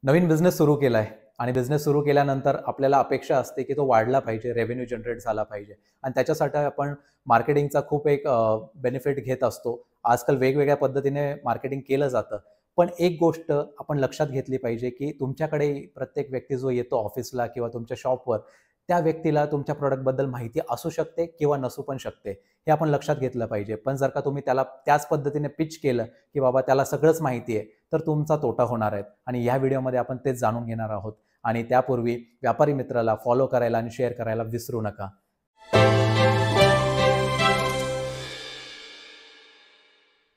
नवीन business सुरू केलाय आणि बिझनेस सुरू केल्यानंतर आपल्याला अपेक्षा असते की तो वाढला पाहिजे, रेव्हेन्यू जनरेट झाला पाहिजे आणि त्याच्यासाठी आपण मार्केटिंगचा खूप एक बेनिफिट घेत असतो. आजकाल वेगवेगळ्या पद्धतीने मार्केटिंग केलं जातं. पण एक गोष्ट आपण लक्षात घेतली पाहिजे की तुमच्याकडे प्रत्येक व्यक्ती जो येतो ऑफिसला किंवा तुमच्या शॉपवर, त्या व्यक्तीला तुमच्या प्रॉडक्टबद्दल माहिती असू शकते किंवा नसू पण शकते. हे आपण लक्षात घेतलं पाहिजे. पण जर का तुम्ही त्याला त्याच पद्धतीने पिच केलं की बाबा त्याला सगळंच माहिती आहे, तर तुमचा तोटा होणार आहे आणि या व्हिडिओमध्ये आपण तेच जाणून घेणार आहोत. आणि त्यापूर्वी व्यापारी मित्राला फॉलो करायला आणि शेअर करायला विसरू नका.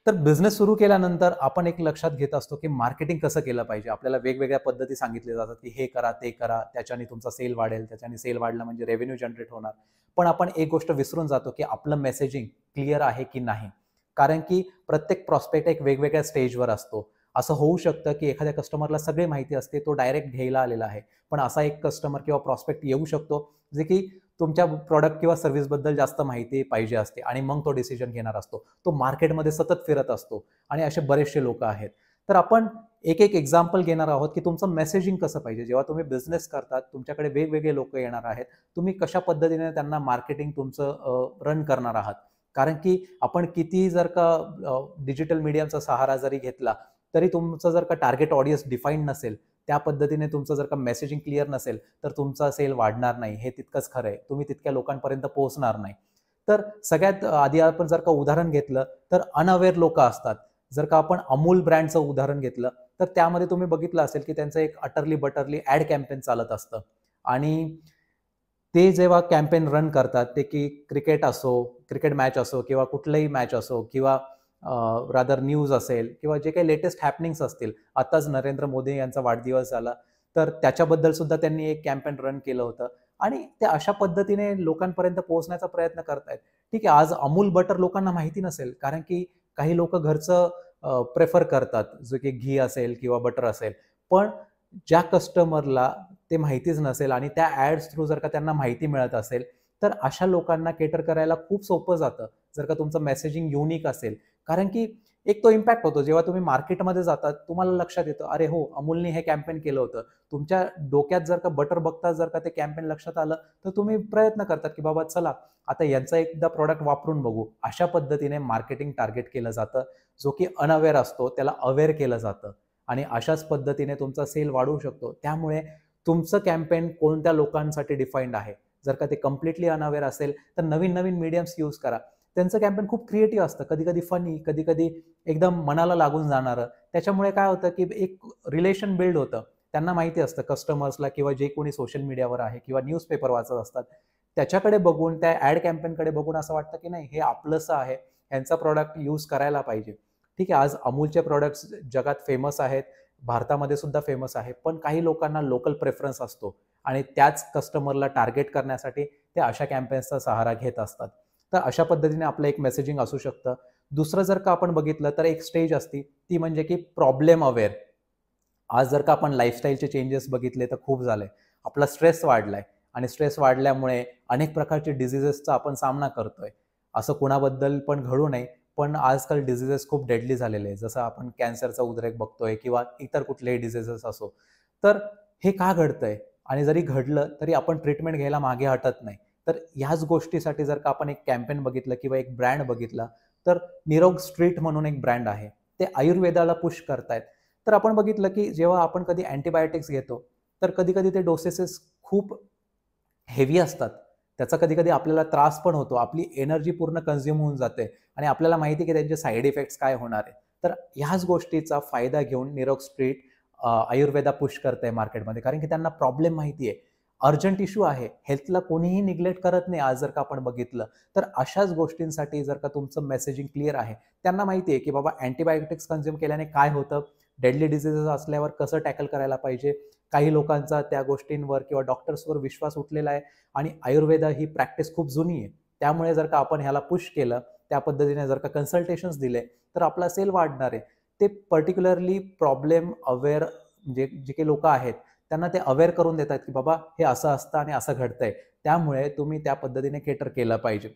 तर बिझनेस सुरू केल्यानंतर आपण एक लक्षात घेत असतो की मार्केटिंग कसं केलं पाहिजे. आपल्याला वेगवेगळ्या पद्धती सांगितल्या जातात की हे करा, ते करा, त्याच्याने तुमचा सेल वाढेल, त्याच्याने सेल वाढला म्हणजे रेव्हेन्यू जनरेट होणार. पण आपण एक गोष्ट विसरून जातो की आपलं मेसेजिंग क्लिअर आहे की नाही. कारण की प्रत्येक प्रॉस्पेक्ट एक वेगवेगळ्या स्टेजवर असतो. असं होऊ शकतं की एखाद्या कस्टमरला सगळी माहिती असते, तो डायरेक्ट घ्यायला आलेला आहे. पण असा एक कस्टमर किंवा प्रॉस्पेक्ट येऊ शकतो जे की तुमच्या प्रॉडक्ट किंवा सर्व्हिसबद्दल जास्त माहिती पाहिजे असते आणि मग तो डिसिजन घेणार असतो. तो मार्केटमध्ये सतत फिरत असतो आणि असे बरेचसे लोक आहेत. तर आपण एक एक्झाम्पल घेणार आहोत की तुमचं मेसेजिंग कसं पाहिजे. जेव्हा तुम्ही बिझनेस करतात, तुमच्याकडे वेगवेगळे लोक येणार आहेत. तुम्ही कशा पद्धतीने त्यांना मार्केटिंग तुमचं रन करणार आहात. कारण की आपण किती जर का डिजिटल मीडियाचा सहारा जरी घेतला, तरी तुमचं जर का टार्गेट ऑडियन्स डिफाईन्ड नसेल, त्या पद्धतीने तुमचं जर का मेसेजिंग क्लिअर नसेल, तर तुमचा सेल वाढणार नाही. हे तितकंच खरं आहे. तुम्ही तितक्या लोकांपर्यंत पोहोचणार नाही. तर सगळ्यात आधी आपण जर का उदाहरण घेतलं, तर अनअवेअर लोकं असतात. जर का आपण अमूल ब्रँडचं उदाहरण घेतलं, तर त्यामध्ये तुम्ही बघितलं असेल की त्यांचं एक अटरली बटरली ॲड कॅम्पेन चालत असतं आणि ते जेव्हा कॅम्पेन रन करतात, ते की क्रिकेट मॅच असो किंवा कुठलीही मॅच असो किंवा रादर न्यूज असेल किंवा जे काही लेटेस्ट हॅपनिंग्स असतील. आताच नरेंद्र मोदी यांचा वाढदिवस झाला, तर त्याच्याबद्दल सुद्धा त्यांनी एक कॅम्पेन रन केलं होतं आणि ते अशा पद्धतीने लोकांपर्यंत पोहोचण्याचा प्रयत्न करतायत. ठीक आहे, आज अमूल बटर लोकांना माहिती नसेल, कारण की काही लोकं घरचं प्रेफर करतात, जे की घी असेल किंवा बटर असेल. पण ज्या कस्टमरला ते माहितीच नसेल आणि त्या ॲड्स थ्रू जर का त्यांना माहिती मिळत असेल, तर अशा लोकांना केटर करायला खूप सोपं जातं, जर का तुमचं मेसेजिंग युनिक असेल. कारण की एक तो इम्पॅक्ट होतो. जेव्हा तुम्ही मार्केटमध्ये जातात, तुम्हाला लक्षात येतं, "अरे हो, अमूलने हे कॅम्पेन केलं होतं." तुमच्या डोक्यात जर का बटर बघता जर का ते कॅम्पेन लक्षात आलं, तर तुम्ही प्रयत्न करतात, की बाबा चला, आता यांचा एकदा प्रॉडक्ट वापरून बघू. अशा पद्धतीने मार्केटिंग टार्गेट केलं जातं. जो की अनअवेअर असतो, त्याला अवेअर केलं जातं आणि अशाच पद्धतीने तुमचा सेल वाढू शकतो. त्यामुळे तुमचं कॅम्पेन कोणत्या लोकांसाठी डिफाईन्ड आहे. जर का ते कंप्लीटली अनअवेअर असेल, तर नवीन-नवीन मीडियम्स यूज करा. त्यांचं कॅम्पेन खूप क्रिएटिव्ह असतं. कधी-कधी फनी, कधी-कधी एकदम मनाला लागून जाणारं. त्याच्यामुळे काय होतं, की एक रिलेशन बिल्ड होतं. त्यांना माहिती असतं कस्टमर्सला किंवा जे कोणी सोशल मीडियावर आहे किंवा न्यूजपेपर वाचत असतात. त्याच्याकडे बघून, त्या ॲड कॅम्पेनकडे बघून असं वाटतं, की नाही हे आपलंसं आहे. ह्यांचा प्रॉडक्ट यूज करायला पाहिजे. ठीक आहे, आज अमूलचे प्रॉडक्ट्स जगात फेमस आहेत. भारतामध्ये सुद्धा फेमस आहे. पण काही लोकांना लोकल प्रेफरन्स असतो आणि त्याच कस्टमरला टार्गेट करण्यासाठी ते अशा कॅम्पेन्सचा सहारा घेत असतात. तर अशा पद्धतीने आपलं एक मेसेजिंग असू शकतं. दुसरं जर का आपण बघितलं तर एक स्टेज असती, ती म्हणजे की प्रॉब्लेम अवेअर. आज जर का आपण लाईफस्टाईलचे चेंजेस बघितले तर खूप झालंय. आपला स्ट्रेस वाढलाय आणि स्ट्रेस वाढल्यामुळे अनेक प्रकारचे डिसीजेसचा आपण सामना करतोय. असं कोणाबद्दल पण घडू नये, पण आजकाल डिसीजेस खूप डेडली झालेले आहेत. जसं आपण कॅन्सरचा उद्रेक बघतोय किंवा इतर कुठलेही डिसीजेस असो. तर हे का घडतंय? आणि जरी घडलं तरी आपण ट्रीटमेंट घ्यायला मागे हटत नाही. तर ह्याच गोष्टीसाठी जर का आपण एक कॅम्पेन बघितलं किंवा एक ब्रँड बघितला, तर निरोग स्ट्रीट म्हणून एक ब्रँड आहे. ते आयुर्वेदाला पुश करतायत. तर आपण बघितलं की जेव्हा आपण कधी अँटिबायोटिक्स घेतो, तर कधी-कधी ते डोसेसेस खूप हेवी असतात. त्याचा कधी-कधी आपल्याला त्रास पण होतो. आपली एनर्जी पूर्ण कन्झ्युम होऊन जाते आणि आपल्याला माहिती आहे की त्यांचे साइड इफेक्ट्स काय होणार आहे. तर ह्याच गोष्टीचा फायदा घेऊन निरोग स्ट्रीट आयुर्वेदा पुश करतंय मार्केटमध्ये. कारण की त्यांना प्रॉब्लेम माहिती आहे. अर्जंट इश्यू आहे. हेल्थला कोणीही निग्लेक्ट करत नाही आज जर का आपण बघितलं. तर अशाच गोष्टींसाठी जर का तुमचं मेसेजिंग क्लिअर आहे. त्यांना माहिती आहे की बाबा अँटिबायोटिक्स कन्झ्युम केल्याने काय होतं, डेडली डिसीजेस असल्यावर कसं टॅकल करायला पाहिजे. काही लोकांचा त्या गोष्टींवर किंवा डॉक्टर्सवर विश्वास उठलेला आहे आणि आयुर्वेदा ही प्रॅक्टिस खूप जुनी आहे. त्यामुळे जर का आपण ह्याला पुश केलं, त्या पद्धतीने जर का कन्सल्टेशन्स दिले, तर आपला सेल वाढणार आहे. ते पर्टिक्युलरली प्रॉब्लेम अवेअर म्हणजे जे काही लोकं आहेत, त्यांना ते अवेअर करून देतात, की बाबा हे असं असतं आणि असं घडतंय. त्यामुळे तुम्ही त्या पद्धतीने केटर केलं पाहिजे.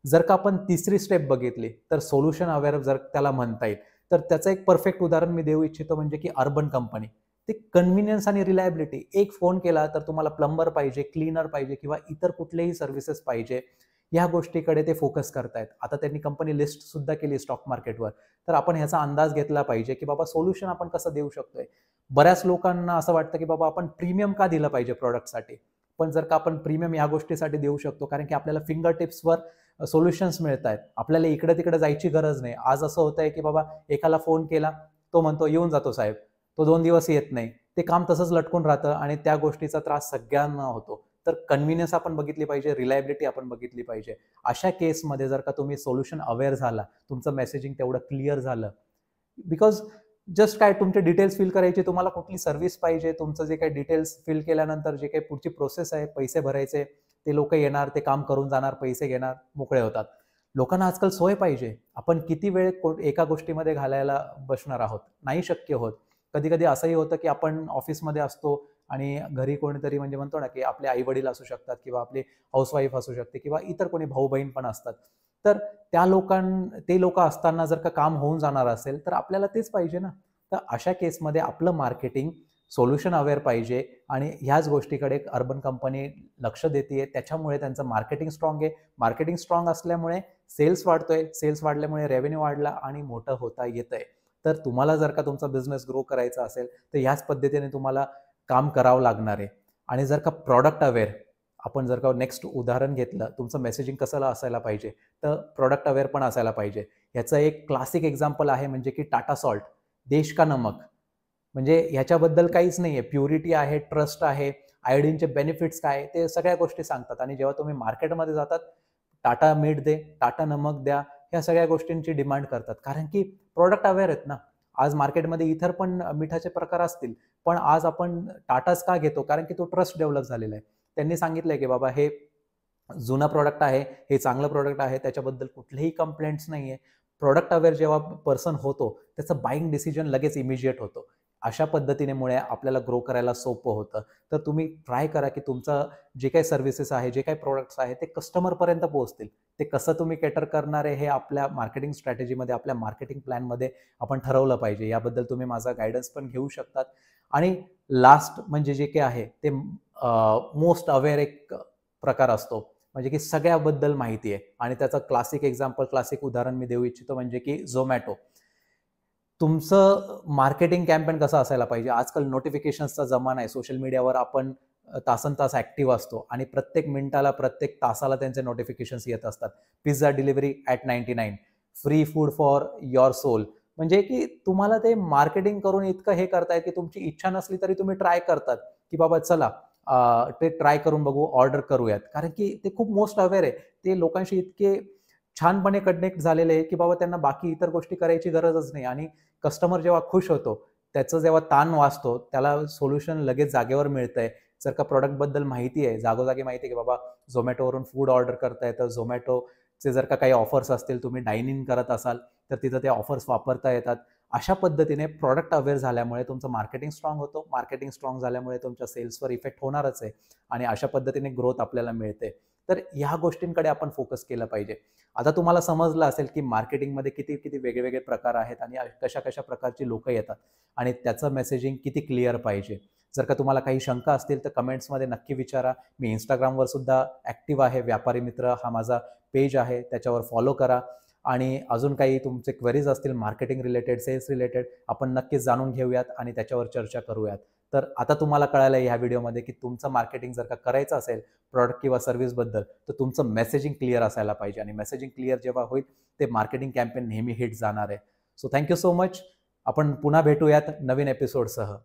जर का आपण तिसरी स्टेप बघितली, तर सोल्युशन अवेअर जर त्याला म्हणता येईल. तर त्याचं एक परफेक्ट उदाहरण मी देऊ इच्छितो म्हणजे की अर्बन कंपनी. ते कन्व्हिनियन्स आणि रिलायबिलिटी. एक फोन केला तर तुम्हाला प्लंबर पाहिजे, क्लीनर पाहिजे किंवा इतर कुठलेही सर्व्हिसेस पाहिजे, या गोष्टीकडे ते फोकस करतायत. आता त्यांनी कंपनी लिस्ट सुद्धा केली स्टॉक मार्केटवर. तर आपण ह्याचा अंदाज घेतला पाहिजे की बाबा सोल्युशन आपण कसं देऊ शकतोय. बऱ्याच लोकांना असं वाटतं की बाबा आपण प्रीमियम का दिलं पाहिजे प्रॉडक्टसाठी. पण जर का आपण प्रीमियम या गोष्टीसाठी देऊ शकतो कारण की आपल्याला फिंगर टिप्सवर सोल्युशन्स मिळत आहेत. आपल्याला इकडे तिकडे जायची गरज नाही. आज असं होतंय की बाबा एकाला फोन केला, तो म्हणतो येऊन जातो साहेब, तो 2 दिवस येत नाही. ते काम तसंच लटकून राहतं आणि त्या गोष्टीचा त्रास सगळ्यांना होतो. तर कन्व्हिनियन्स आपण बघितली पाहिजे, रिलायबिलिटी आपण बघितली पाहिजे. अशा केसमध्ये जर का तुम्ही सोल्युशन अवेअर झाला, तुमचं मेसेजिंग तेवढं क्लिअर झालं, बिकॉज जस्ट काय तुमचे डिटेल्स फिल करायचे, तुम्हाला कुठली सर्व्हिस पाहिजे, तुमचं जे काही डिटेल्स फिल केल्यानंतर जे काही पुढची प्रोसेस आहे, पैसे भरायचे, ते लोक येणार, ते काम करून जाणार, पैसे घेणार, मोकळे होतात. लोकांना आजकाल सोय पाहिजे. आपण किती वेळ एका गोष्टीमध्ये घालायला बसणार आहोत, नाही शक्य होत. कधी कधी असंही होतं की आपण ऑफिसमध्ये असतो आणि घरी कोणीतरी म्हणजे म्हणतो ना की आपले आई वडील असू शकतात किंवा आपले हाऊसवाईफ असू शकते किंवा इतर कोणी भाऊ बहीण पण असतात. तर ते लोक असताना जर का काम होऊन जाणार असेल तर आपल्याला तेच पाहिजे ना. तर अशा केसमध्ये आपलं मार्केटिंग सोल्युशन अवेअर पाहिजे आणि ह्याच गोष्टीकडे अर्बन कंपनी लक्ष देते. त्याच्यामुळे त्यांचं मार्केटिंग स्ट्रॉंग आहे. मार्केटिंग स्ट्रॉंग असल्यामुळे सेल्स वाढतोय, सेल्स वाढल्यामुळे रेव्हेन्यू वाढला आणि मोठं होता येतंय. तर तुम्हाला जर का तुमचा बिझनेस ग्रो करायचा असेल तर ह्याच पद्धतीने तुम्हाला काम करावं लागणार आहे. आणि जर का प्रॉडक्ट अवेअर, आपण जर का नेक्स्ट उदाहरण घेतलं, तुमचं मेसेजिंग कसं असायला पाहिजे, तर प्रॉडक्ट अवेअर पण असायला पाहिजे. ह्याचं एक क्लासिक एक्झाम्पल आहे म्हणजे की टाटा सॉल्ट, देश का नमक. म्हणजे ह्याच्याबद्दल काहीच नाहीये, प्युरिटी आहे, ट्रस्ट आहे, आयोडीनचे बेनिफिट्स काय, ते सगळ्या गोष्टी सांगतात. आणि जेव्हा तुम्ही मार्केटमध्ये जातात, टाटा मीठ दे, टाटा नमक द्या, ह्या सगळ्या गोष्टींची डिमांड करतात कारण की प्रॉडक्ट अवेअर आहेत ना. आज मार्केटमध्ये इतर पण मिठाचे प्रकार असतील, पण आज आपण टाटाच का घेतो, कारण की तो ट्रस्ट डेव्हलप झालेला आहे. त्यांनी सांगितलंय की बाबा हे जुनं प्रॉडक्ट आहे, हे चांगलं प्रॉडक्ट आहे, त्याच्याबद्दल कुठलेही कंप्लेंट्स नाहीये. प्रॉडक्ट अवेअर जेव्हा पर्सन होतो, त्याचं बाईंग डिसिजन लगेच इमिजिएट होतो. अशा पद्धतीमुळे आपल्याला ग्रो करायला सोपं होतं. तर तुम्ही ट्राय करा की तुमचं जे काही सर्व्हिसेस आहे, जे काही प्रोडक्ट्स आहे, ते कस्टमरपर्यंत पोहोचतील. ते कसं तुम्ही केटर करणार आहे हे आपल्या मार्केटिंग स्ट्रॅटेजीमध्ये, आपल्या मार्केटिंग प्लॅनमध्ये आपण ठरवलं पाहिजे. याबद्दल तुम्ही माझा गायडन्स पण घेऊ शकतात. आणि लास्ट म्हणजे जे काही आहे ते मोस्ट अवेअर एक प्रकार असतो, म्हणजे की सगळ्याबद्दल माहिती आहे. आणि त्याचं क्लासिक एक्झाम्पल, क्लासिक उदाहरण मी देऊ इच्छितो म्हणजे की झोमॅटो. तुमचं मार्केटिंग कॅम्पेन कसं असायला पाहिजे. आजकाल नोटिफिकेशन्सचा जमाना आहे. सोशल मीडियावर आपण तासनतास ऍक्टिव्ह असतो आणि प्रत्येक मिनिटाला, प्रत्येक तासाला त्यांचे नोटिफिकेशन्स येत असतात. Pizza delivery at 99, free food for your soul. म्हणजे की तुम्हाला ते मार्केटिंग करून इतकं हे करतायत की तुमची इच्छा नसली तरी तुम्ही ट्राय करतात की बाबा चला ते ट्राय करून बघू, ऑर्डर करूयात. कारण की ते खूप मोस्ट अवेअर आहे. ते लोकांशी इतके छानपणे कनेक्ट झालेले आहे की बाबा त्यांना बाकी इतर गोष्टी करायची गरजच नाही. आणि कस्टमर जेव्हा खुश होतो, त्याचं जेव्हा ताण वाचतो, त्याला सोल्युशन लगेच जागेवर मिळतंय. जर का प्रॉडक्टबद्दल माहिती आहे, जागोजागी माहिती आहे की बाबा झोमॅटोवरून फूड ऑर्डर करता येतं, झोमॅटोचे जर का काही ऑफर्स असतील, तुम्ही डाईन इन करत असाल तर तिथं ते ऑफर्स वापरता येतात. अशा पद्धतीने प्रॉडक्ट अवेअर झाल्यामुळे तुमचं मार्केटिंग स्ट्रॉंग होतो. मार्केटिंग स्ट्रॉंग झाल्यामुळे तुमच्या सेल्सवर इफेक्ट होणारच आहे आणि अशा पद्धतीने ग्रोथ आपल्याला मिळते. तर ह्या गोष्टींकडे आपण फोकस केलं पाहिजे. आता तुम्हाला समजलं असेल की मार्केटिंगमध्ये किती किती वेगवेगळे प्रकार आहेत आणि कशा कशा प्रकारची लोक येतात आणि त्याचं मेसेजिंग किती क्लिअर पाहिजे. जर का तुम्हाला काही शंका असतील तर कमेंट्समध्ये नक्की विचारा. मी इंस्टाग्रामवर सुद्धा ॲक्टिव्ह आहे. व्यापारी मित्र हा माझा पेज आहे, त्याच्यावर फॉलो करा. आणि अजून काही तुमचे क्वेरीज असतील मार्केटिंग रिलेटेड, सेल्स रिलेटेड, आपण नक्कीच जाणून घेऊयात आणि त्याच्यावर चर्चा करूयात. तर आता तुम्हाला कळालं ह्या व्हिडिओमध्ये की तुमचं मार्केटिंग जर का करायचं असेल प्रॉडक्ट किंवा सर्व्हिसबद्दल, तर तुमचं मेसेजिंग क्लिअर असायला पाहिजे. आणि मेसेजिंग क्लिअर जेव्हा होईल ते मार्केटिंग कॅम्पेन नेहमी हिट जाणार आहे. So thank you so much. आपण पुन्हा भेटूयात नवीन एपिसोडसह.